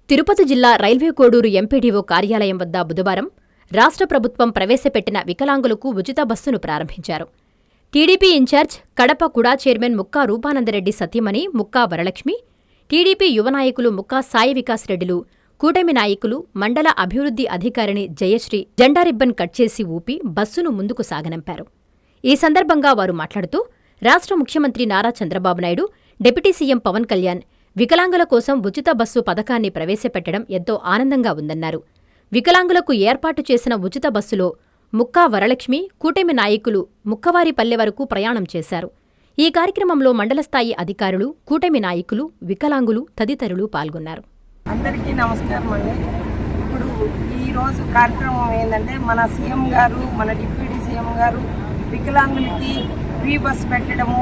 తిరుపతి జిల్లా railway Koduru MPDO కార్యాలయం వద్ద బుధవారం రాష్ట్ర ప్రభుత్వం ప్రవేశపెట్టిన వికలాంగులకు ఉచిత బస్సును ప్రారంభించారు. టీడీపీ ఇన్ఛార్జ్ కడప కుడా చైర్మన్ ముక్కా రూపానందరెడ్డి సతీమణి ముక్కా వరలక్ష్మి, టీడీపీ యువ నాయకులు ముక్కా సాయి వికాస్ రెడ్డిలు, కూటమి నాయకులు, మండల అభివృద్ధి అధికారిణి జయశ్రీ జెండా రిబ్బన్ కట్ చేసి ఊపి బస్సును ముందుకు సాగనంపారు. ఈ సందర్భంగా వారు మాట్లాడుతూ రాష్ట్ర ముఖ్యమంత్రి నారా చంద్రబాబు నాయుడు, డిప్యూటీ సీఎం పవన్ కళ్యాణ్ వికలాంగుల కోసం ఉచిత బస్సు పథకాన్ని ప్రవేశపెట్టడం ఎంతో ఆనందంగా ఉందన్నారు. వికలాంగులకు ఏర్పాటు చేసిన ఉచిత బస్సులో ముక్కా వరలక్ష్మి, కూటమి నాయకులు ముక్కవారిపల్లె వరకు ప్రయాణం చేశారు. ఈ కార్యక్రమంలో మండల స్థాయి అధికారులు, కూటమి నాయకులు, వికలాంగులు తదితరులు పాల్గొన్నారు. అందరికీ నమస్కారం అండి. ఇప్పుడు ఈరోజు కార్యక్రమం ఏంటంటే మన సీఎం గారు, మన డిప్యూటీ సీఎం గారు వికలాంగులకి ఫ్రీ బస్ పెట్టడము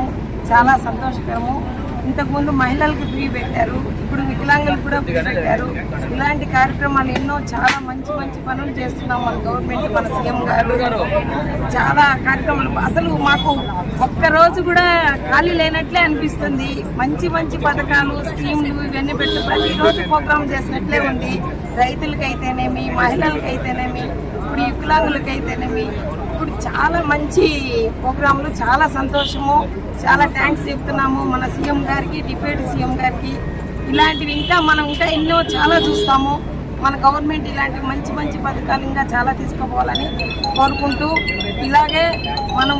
చాలా సంతోషకరము. ఇంతకుముందు మహిళలకు ఫ్రీ పెట్టారు, ఇప్పుడు వికలాంగులకు కూడా ఫ్రీ పెట్టారు. ఇలాంటి కార్యక్రమాలు ఎన్నో చాలా మంచి మంచి పనులు చేస్తున్నాం మన గవర్నమెంట్, మన సీఎం గారు. చాలా కార్యక్రమాలు అసలు మాకు ఒక్కరోజు కూడా ఖాళీ లేనట్లే అనిపిస్తుంది. మంచి మంచి పథకాలు, స్కీములు ఇవన్నీ పెట్టి ప్రతిరోజు ప్రోగ్రామ్ చేసినట్లే ఉంది. రైతులకైతేనేమి, మహిళలకైతేనేమి, ఇప్పుడు వికలాంగులకైతేనేమి ఇప్పుడు చాలా మంచి ప్రోగ్రాంలు. చాలా సంతోషము, చాలా థ్యాంక్స్ చెప్తున్నాము మన సీఎం గారికి, డిప్యూటీ సీఎం గారికి. ఇలాంటివి ఇంకా మనం ఇంకా ఎన్నో చాలా చూస్తాము. మన గవర్నమెంట్ ఇలాంటి మంచి మంచి పథకాలు ఇంకా చాలా తీసుకుపోవాలని కోరుకుంటూ, ఇలాగే మనం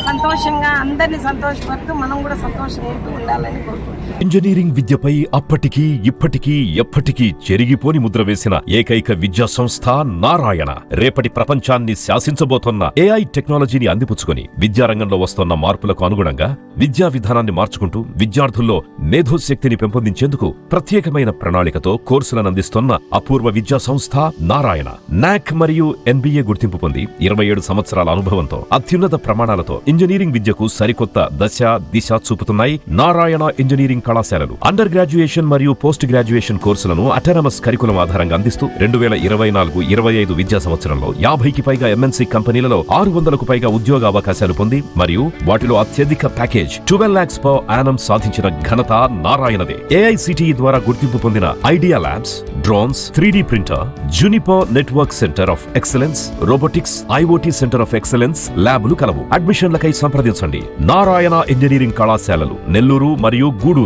సంతోషంగా అందరినీ సంతోషపడుతూ మనం కూడా సంతోషంగా ఉంటూ ఉండాలని కోరుకుంటున్నాం. ఇంజనీరింగ్ విద్యపై అప్పటికీ ఇప్పటికీ ఎప్పటికీ చెరిగిపోని ముద్ర వేసిన ఏకైక విద్యా సంస్థ నారాయణ. రేపటి ప్రపంచాన్ని శాసించబోతోన్న ఏఐ టెక్నాలజీని అందిపుచ్చుకొని విద్యారంగంలో వస్తున్న మార్పులకు అనుగుణంగా విద్యా విధానాన్ని మార్చుకుంటూ విద్యార్థుల్లో మేధోశక్తిని పెంపొందించేందుకు ప్రత్యేకమైన ప్రణాళికతో కోర్సులను అందిస్తున్న అపూర్వ విద్యా సంస్థ నారాయణ. నాక్ మరియు ఎన్బీఏ గుర్తింపు పొంది 27 సంవత్సరాల అనుభవంతో అత్యున్నత ప్రమాణాలతో ఇంజనీరింగ్ విద్యకు సరికొత్త దశ దిశ చూపుతున్నాయి నారాయణ ఇంజనీరింగ్ కళాశాలలు. అండర్ గ్రాడ్యుయేషన్ మరియు పోస్ట్ గ్రాడ్యుయేషన్ కోర్సులను అటానమస్ కరికులం ఆధారంగా అందిస్తూ 2024-25 విద్యా సంవత్సరంలో 50కి పైగా ఎంఎన్సీ కంపెనీలలో 600కు పైగా ఉద్యోగ అవకాశాలు పొంది మరియు వాటిలో అత్యధిక ప్యాకేజ్ 12 lakhs per annum సాధించిన ఘనత నారాయణదే. ఏఐసిటిఈ ద్వారా గుర్తింపు పొందిన idea labs, drones, 3D printer, Juniper network centre of excellence, robotics, IoT centre of excellence ల్యాబులు కలవు. అడ్మిషన్లకై సంప్రదించండి. నారాయణ ఇంజనీరింగ్ కళాశాలలు నెల్లూరు మరియు గూడూరు.